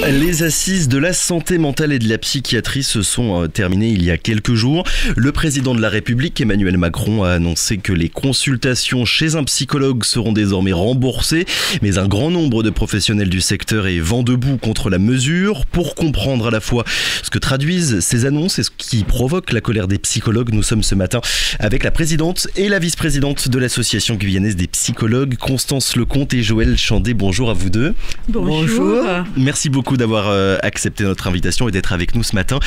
Les assises de la santé mentale et de la psychiatrie se sont terminées il y a quelques jours. Le président de la République, Emmanuel Macron, a annoncé que les consultations chez un psychologue seront désormais remboursées. Mais un grand nombre de professionnels du secteur est vent debout contre la mesure. Pour comprendre à la fois ce que traduisent ces annonces et ce qui provoque la colère des psychologues, nous sommes ce matin avec la présidente et la vice-présidente de l'association guyanaise des psychologues, Constance Lecomte et Joël Chandé. Bonjour à vous deux. Bonjour. Merci beaucoup d'avoir accepté notre invitation et d'être avec nous ce matin.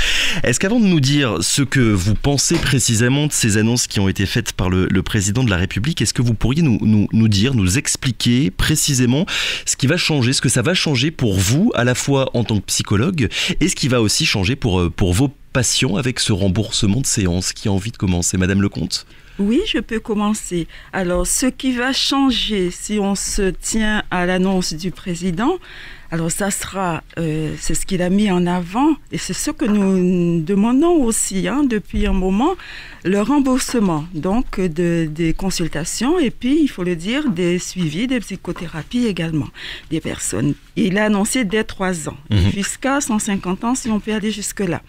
Est-ce qu'avant de nous dire ce que vous pensez précisément de ces annonces qui ont été faites par le président de la République, est-ce que vous pourriez nous expliquer précisément ce qui va changer, ce que ça va changer pour vous, à la fois en tant que psychologue, et ce qui va aussi changer pour vos patients avec ce remboursement de séance? Qui a envie de commencer, Madame Lecomte? Oui, je peux commencer. Alors, ce qui va changer si on se tient à l'annonce du président, alors ça sera, c'est ce qu'il a mis en avant, et c'est ce que nous demandons aussi depuis un moment, le remboursement donc des consultations, et puis, il faut le dire, des suivis, des psychothérapies également, des personnes. Il a annoncé dès 3 ans, jusqu'à 150 ans, si on peut aller jusque-là.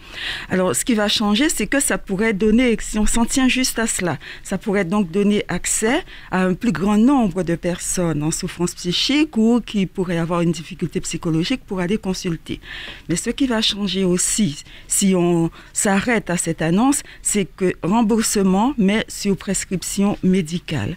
Alors, ce qui va changer, c'est que ça pourrait donner, si on s'en tient juste à cela, ça pourrait donc donner accès à un plus grand nombre de personnes en souffrance psychique ou qui pourraient avoir une difficulté psychologique pour aller consulter. Mais ce qui va changer aussi, si on s'arrête à cette annonce, c'est que remboursement, mais sur prescription médicale.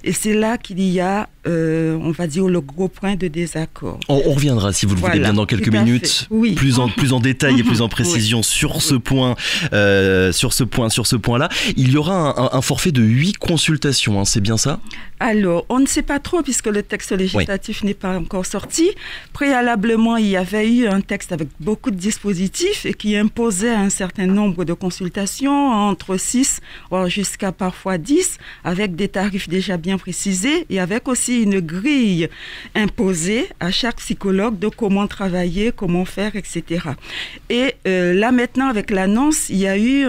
Et c'est là qu'il y a, on va dire, le gros point de désaccord. On reviendra, si vous le voulez bien, dans quelques minutes, oui. plus en détail et plus en précision sur ce point, sur ce point-là. Il y aura un forfait de 8 consultations, c'est bien ça? Alors, on ne sait pas trop puisque le texte législatif n'est pas encore sorti. Préalablement, il y avait eu un texte avec beaucoup de dispositifs et qui imposait un certain nombre de consultations, entre 6 voire jusqu'à parfois 10, avec des tarifs déjà bien précisés et avec aussi une grille imposée à chaque psychologue de comment travailler, comment faire, etc. Et là maintenant, avec l'annonce, il y a eu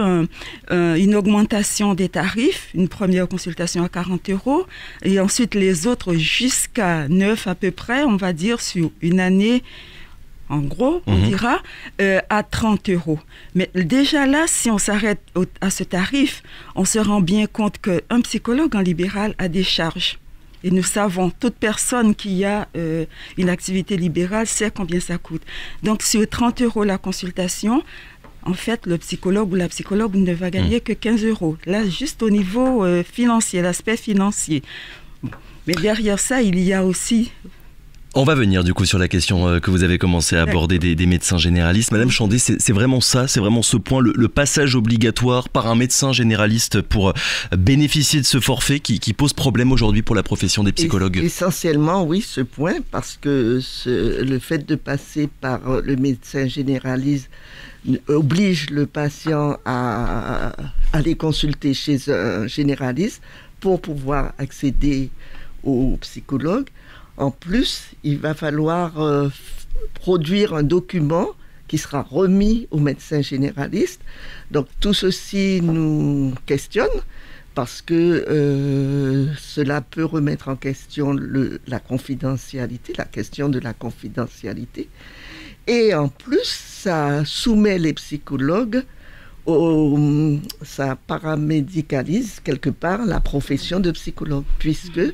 une augmentation des tarifs, une première consultation à 40 € et ensuite les autres jusqu'à 9 à peu près, on va dire, sur une année. En gros, on dira à 30 €. Mais déjà là, si on s'arrête à ce tarif, on se rend bien compte qu'un psychologue en libéral a des charges. Et nous savons, toute personne qui a une activité libérale sait combien ça coûte. Donc, sur 30 € la consultation, en fait, le psychologue ou la psychologue ne va gagner que 15 €. Là, juste au niveau financier, l'aspect financier. Bon. Mais derrière ça, il y a aussi... On va venir du coup sur la question que vous avez commencé à aborder des médecins généralistes. Madame Chandé, c'est vraiment ça, c'est vraiment ce point, le passage obligatoire par un médecin généraliste pour bénéficier de ce forfait qui pose problème aujourd'hui pour la profession des psychologues. Essentiellement, oui, ce point, parce que le fait de passer par le médecin généraliste oblige le patient à aller consulter chez un généraliste pour pouvoir accéder au psychologue. En plus, il va falloir produire un document qui sera remis au médecin généraliste. Donc tout ceci nous questionne parce que cela peut remettre en question la confidentialité, la question de la confidentialité. Et en plus, ça soumet les psychologues, ça paramédicalise quelque part la profession de psychologue, puisque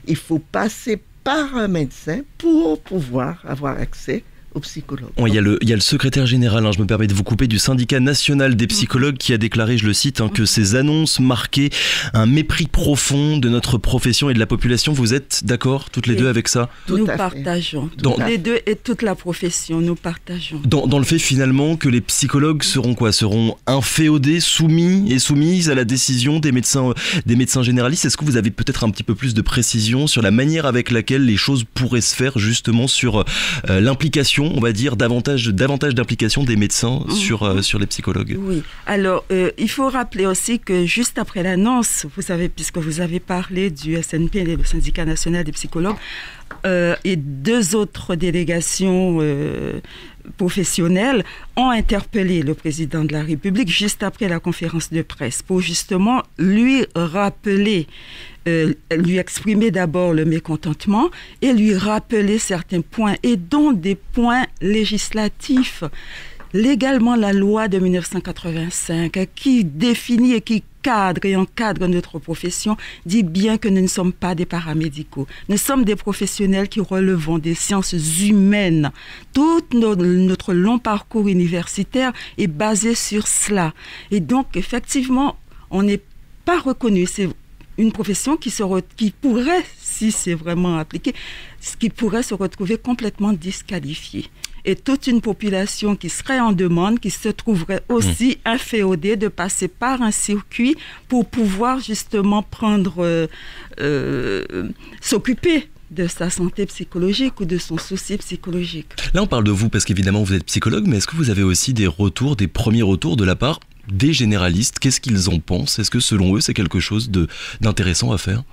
il faut passer par un médecin pour pouvoir avoir accès aux psychologues. Il y a le secrétaire général, je me permets de vous couper, du syndicat national des psychologues qui a déclaré, je le cite, que ces annonces marquaient un mépris profond de notre profession et de la population. Vous êtes d'accord toutes les deux avec ça? Nous partageons. Les deux et toute la profession, nous partageons. Dans le fait finalement que les psychologues seront quoi? Seront inféodés, soumis et soumises à la décision des médecins généralistes. Est-ce que vous avez peut-être un petit peu plus de précision sur la manière avec laquelle les choses pourraient se faire justement sur l'implication, on va dire, davantage d'implication des médecins sur les psychologues? Oui, alors il faut rappeler aussi que juste après l'annonce, vous savez, puisque vous avez parlé du SNP, le syndicat national des psychologues, et 2 autres délégations professionnelles ont interpellé le président de la République juste après la conférence de presse pour justement lui rappeler lui exprimer d'abord le mécontentement et lui rappeler certains points, et dont des points législatifs. Légalement, la loi de 1985 qui définit et qui cadre et encadre notre profession dit bien que nous ne sommes pas des paramédicaux. Nous sommes des professionnels qui relevons des sciences humaines. Tout notre long parcours universitaire est basé sur cela. Et donc, effectivement, on n'est pas reconnu. C'est une profession qui pourrait, si c'est vraiment appliqué, qui pourrait se retrouver complètement disqualifiée. Et toute une population qui serait en demande, qui se trouverait aussi inféodée de passer par un circuit pour pouvoir justement s'occuper de sa santé psychologique ou de son souci psychologique. Là, on parle de vous parce qu'évidemment, vous êtes psychologue, mais est-ce que vous avez aussi des premiers retours de la part des généralistes? Qu'est-ce qu'ils en pensent? Est-ce que selon eux, c'est quelque chose d'intéressant à faire?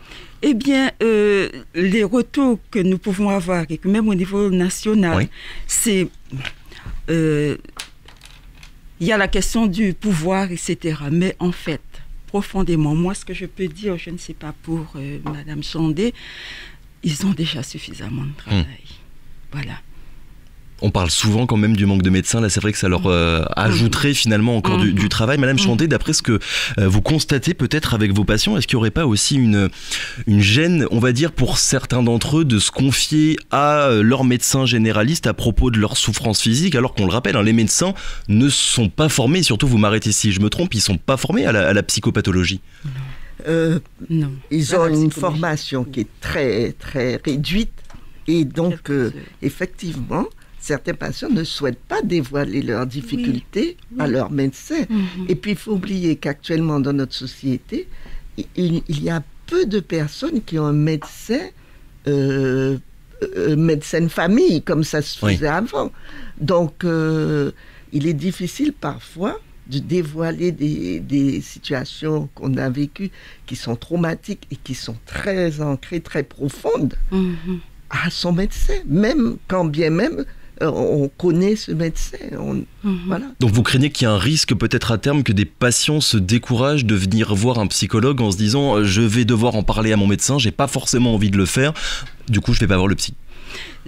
Eh bien, les retours que nous pouvons avoir, et que même au niveau national, c'est... il y a la question du pouvoir, etc. Mais en fait, profondément, moi, ce que je peux dire, je ne sais pas pour Madame Chandé, ils ont déjà suffisamment de travail. Voilà. On parle souvent quand même du manque de médecins. Là, c'est vrai que ça leur ajouterait finalement encore du travail. Madame Chandé, d'après ce que vous constatez peut-être avec vos patients, est-ce qu'il n'y aurait pas aussi une gêne, on va dire, pour certains d'entre eux de se confier à leur médecin généraliste à propos de leur souffrance physique, alors qu'on le rappelle, les médecins ne sont pas formés, surtout vous m'arrêtez si je me trompe, ils ne sont pas formés à la psychopathologie. Non. Ils ont une formation qui est très, très réduite et donc, effectivement, certains patients ne souhaitent pas dévoiler leurs difficultés à leur médecin. Et puis, il faut oublier qu'actuellement, dans notre société, il y a peu de personnes qui ont un médecin de famille, comme ça se faisait avant. Donc, il est difficile parfois de dévoiler des situations qu'on a vécues qui sont traumatiques et qui sont très ancrées, très profondes à son médecin, même quand bien même on connaît ce médecin. Voilà. Donc vous craignez qu'il y ait un risque peut-être à terme que des patients se découragent de venir voir un psychologue en se disant je vais devoir en parler à mon médecin, j'ai pas forcément envie de le faire, du coup je vais pas voir le psy.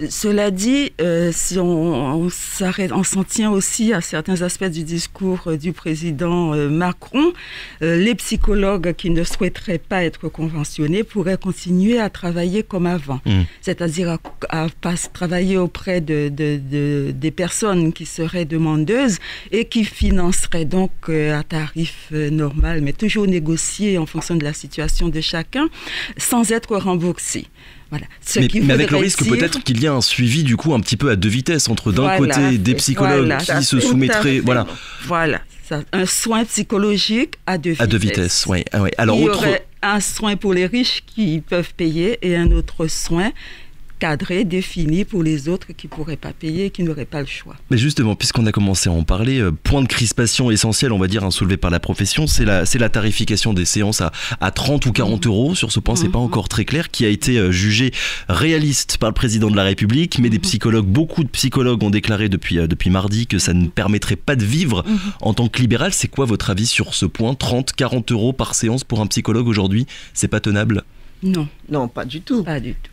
Cela dit, si on s'en tient aussi à certains aspects du discours du président Macron, les psychologues qui ne souhaiteraient pas être conventionnés pourraient continuer à travailler comme avant, c'est-à-dire à travailler auprès des personnes qui seraient demandeuses et qui financeraient donc à tarif normal, mais toujours négocié en fonction de la situation de chacun, sans être remboursés. Voilà. Mais avec le risque peut-être qu'il y ait un suivi du coup un petit peu à deux vitesses entre d'un côté des psychologues qui se soumettraient, un soin psychologique à deux vitesses. À deux vitesses, oui. Alors il y aurait un soin pour les riches qui peuvent payer et un autre soin cadré, défini pour les autres qui ne pourraient pas payer et qui n'auraient pas le choix. Mais justement, puisqu'on a commencé à en parler, point de crispation essentiel, on va dire, soulevé par la profession, c'est la tarification des séances à 30 ou 40 euros. Sur ce point, c'est pas encore très clair, qui a été jugé réaliste par le président de la République, mais beaucoup de psychologues ont déclaré depuis mardi que ça ne permettrait pas de vivre en tant que libéral. C'est quoi votre avis sur ce point? 30, 40 euros par séance pour un psychologue aujourd'hui, c'est pas tenable? Non. Non, pas du tout. Pas du tout.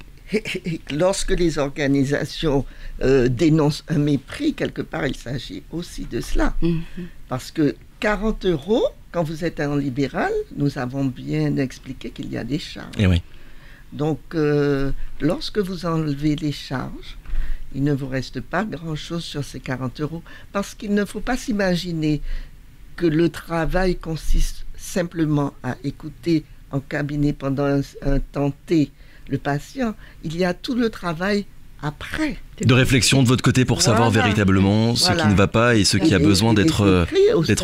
Lorsque les organisations dénoncent un mépris, quelque part, il s'agit aussi de cela. Parce que 40 euros, quand vous êtes en libéral, nous avons bien expliqué qu'il y a des charges. Et oui. Donc, lorsque vous enlevez les charges, il ne vous reste pas grand-chose sur ces 40 euros. Parce qu'il ne faut pas s'imaginer que le travail consiste simplement à écouter en cabinet pendant un temps T le patient, il y a tout le travail après. De réflexion de votre côté pour savoir véritablement ce qui ne va pas et ce qui a besoin d'être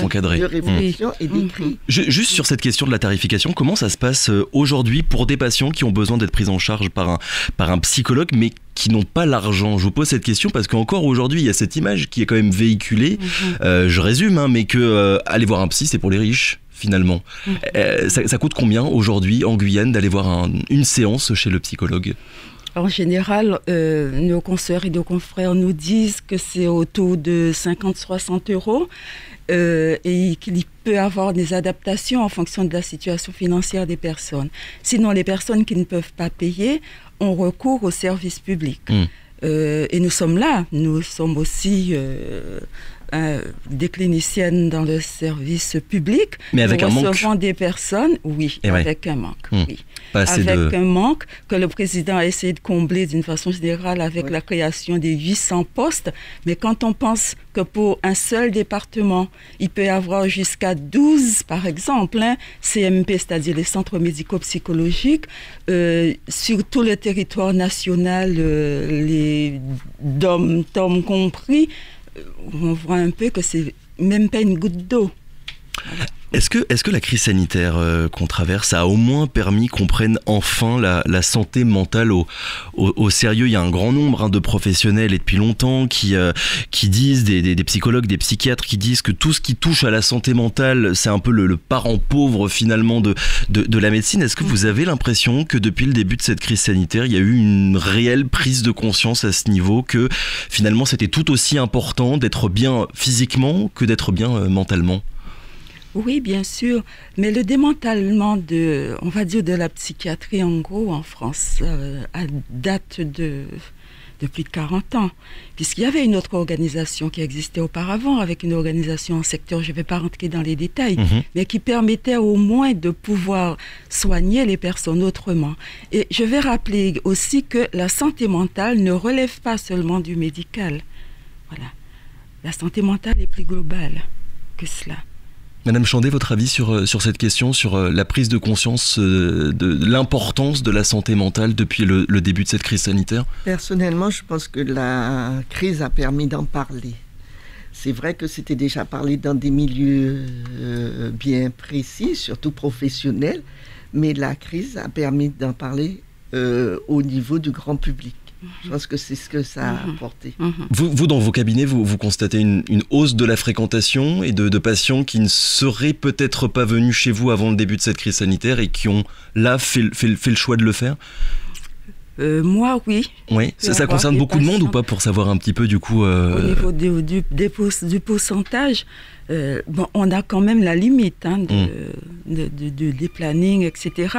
encadré. De réflexion et d'écrit. Juste sur cette question de la tarification, comment ça se passe aujourd'hui pour des patients qui ont besoin d'être pris en charge par un psychologue, mais qui n'ont pas l'argent? Je vous pose cette question parce qu'encore aujourd'hui, il y a cette image qui est quand même véhiculée, je résume, mais que aller voir un psy, c'est pour les riches. Finalement, ça coûte combien aujourd'hui en Guyane d'aller voir une séance chez le psychologue? En général, nos consoeurs et nos confrères nous disent que c'est autour de 50-60 euros et qu'il peut y avoir des adaptations en fonction de la situation financière des personnes. Sinon, les personnes qui ne peuvent pas payer ont recours au service public. Et nous sommes là. Nous sommes aussi des cliniciennes dans le service public. Mais avec un manque. Nous recevons des personnes, oui, Et avec un manque. Oui. Avec un manque que le président a essayé de combler d'une façon générale avec la création des 800 postes. Mais quand on pense que pour un seul département, il peut y avoir jusqu'à 12, par exemple, CMP, c'est-à-dire les centres médico-psychologiques, sur tout le territoire national, les DOM compris, on voit un peu que c'est même pas une goutte d'eau. Voilà. Est-ce que la crise sanitaire qu'on traverse a au moins permis qu'on prenne enfin la santé mentale au sérieux? Il y a un grand nombre de professionnels et depuis longtemps qui disent, des psychologues, des psychiatres qui disent que tout ce qui touche à la santé mentale, c'est un peu le parent pauvre finalement de la médecine. Est-ce que vous avez l'impression que depuis le début de cette crise sanitaire, il y a eu une réelle prise de conscience à ce niveau que finalement c'était tout aussi important d'être bien physiquement que d'être bien mentalement? Oui, bien sûr, mais le démantèlement on va dire de la psychiatrie en gros en France date de plus de 40 ans, puisqu'il y avait une autre organisation qui existait auparavant, avec une organisation en secteur, je ne vais pas rentrer dans les détails, mais qui permettait au moins de pouvoir soigner les personnes autrement. Et je vais rappeler aussi que la santé mentale ne relève pas seulement du médical. Voilà. La santé mentale est plus globale que cela. Madame Chandé, votre avis sur cette question, sur la prise de conscience de l'importance de la santé mentale depuis le début de cette crise sanitaire? Personnellement, je pense que la crise a permis d'en parler. C'est vrai que c'était déjà parlé dans des milieux bien précis, surtout professionnels, mais la crise a permis d'en parler au niveau du grand public. Je pense que c'est ce que ça a apporté. Vous, dans vos cabinets, vous constatez une hausse de la fréquentation et de patients qui ne seraient peut-être pas venus chez vous avant le début de cette crise sanitaire et qui ont là fait le choix de le faire? Moi, oui. Oui, ça concerne beaucoup de monde ou pas, pour savoir un petit peu du coup Au niveau du pourcentage, on a quand même la limite des plannings, etc.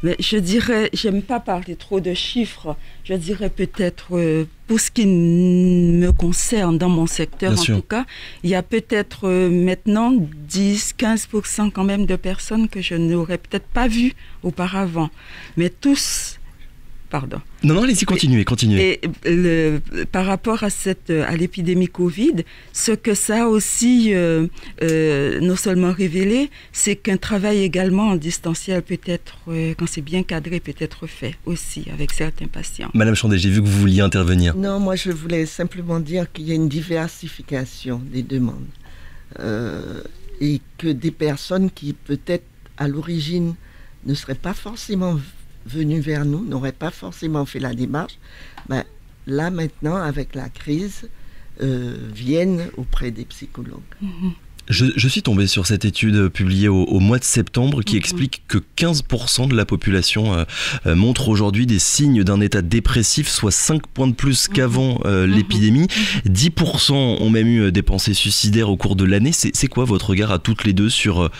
Mais je dirais, j'aime pas parler trop de chiffres, je dirais peut-être, pour ce qui me concerne dans mon secteur Bien en sûr. tout cas, il y a peut-être maintenant 10-15% quand même de personnes que je n'aurais peut-être pas vues auparavant. Mais tous... Pardon. Non, allez-y, continuez. Et par rapport à l'épidémie Covid, ce que ça a aussi non seulement révélé, c'est qu'un travail également en distanciel peut être, quand c'est bien cadré, peut être fait aussi avec certains patients. Madame Chandé, j'ai vu que vous vouliez intervenir. Non, moi je voulais simplement dire qu'il y a une diversification des demandes et que des personnes qui peut-être à l'origine ne seraient pas forcément venus vers nous, n'auraient pas forcément fait la démarche, là maintenant avec la crise viennent auprès des psychologues. Je suis tombé sur cette étude publiée au mois de septembre qui explique que 15% de la population montre aujourd'hui des signes d'un état dépressif, soit 5 points de plus qu'avant l'épidémie. 10% ont même eu des pensées suicidaires au cours de l'année. C'est quoi votre regard à toutes les deux sur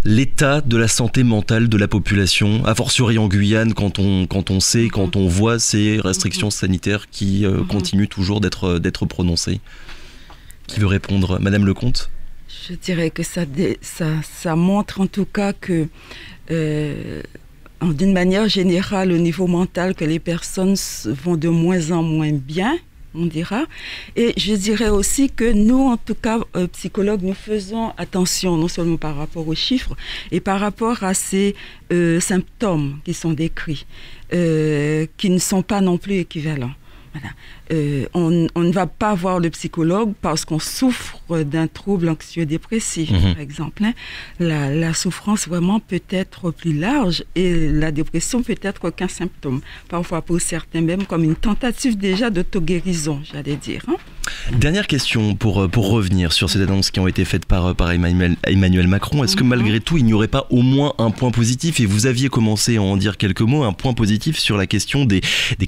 l'état de la santé mentale de la population, a fortiori en Guyane, quand on voit ces restrictions sanitaires qui continuent toujours d'être prononcées? Qui veut répondre? Madame Lecomte? Je dirais que ça montre en tout cas que, d'une manière générale, au niveau mental, que les personnes vont de moins en moins bien, on dira. Et je dirais aussi que nous, en tout cas, psychologues, nous faisons attention, non seulement par rapport aux chiffres, et par rapport à ces symptômes qui sont décrits, qui ne sont pas non plus équivalents. Voilà. On ne va pas voir le psychologue parce qu'on souffre d'un trouble anxieux-dépressif, par exemple. La souffrance vraiment peut être plus large et la dépression peut être qu'un symptôme. Parfois pour certains même comme une tentative déjà d'auto-guérison, j'allais dire. Dernière question pour revenir sur ces annonces qui ont été faites par Emmanuel Macron. Est-ce que malgré tout, il n'y aurait pas au moins un point positif, et vous aviez commencé à en dire quelques mots, un point positif sur la question des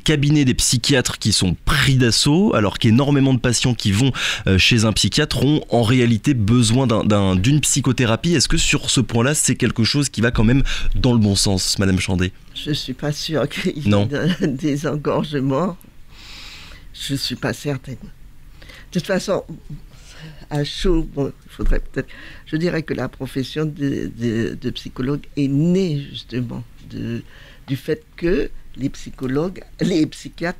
cabinets des psychiatres qui sont pris d'assaut, alors qu'énormément de patients qui vont chez un psychiatre ont en réalité besoin d'une psychothérapie. Est-ce que sur ce point-là, c'est quelque chose qui va quand même dans le bon sens, Madame Chandé? Je ne suis pas sûre qu'il y ait un désengorgement. Je ne suis pas certaine. De toute façon, à chaud, il faudrait peut-être... Je dirais que la profession de psychologue est née justement du fait que les psychiatres,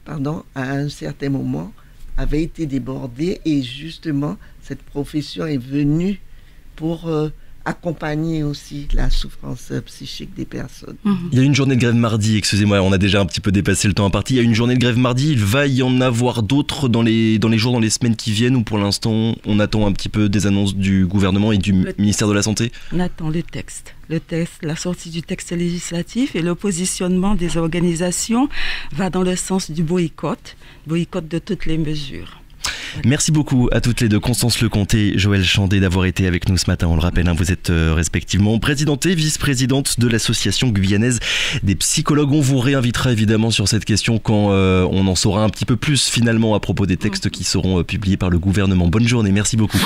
à un certain moment, avaient été débordés, et justement, cette profession est venue pour accompagner aussi la souffrance psychique des personnes. Il y a une journée de grève mardi, excusez-moi, on a déjà un petit peu dépassé le temps imparti. Il y a une journée de grève mardi, il va y en avoir d'autres dans les jours, dans les semaines qui viennent, ou pour l'instant on attend un petit peu des annonces du gouvernement et du ministère de la Santé? On attend le texte, la sortie du texte législatif, et le positionnement des organisations va dans le sens du boycott de toutes les mesures. Merci beaucoup à toutes les deux, Constance Lecomte et Joëlle Chandé, d'avoir été avec nous ce matin. On le rappelle, vous êtes respectivement présidente et vice-présidente de l'association guyanaise des psychologues. On vous réinvitera évidemment sur cette question quand on en saura un petit peu plus finalement à propos des textes qui seront publiés par le gouvernement. Bonne journée, merci beaucoup.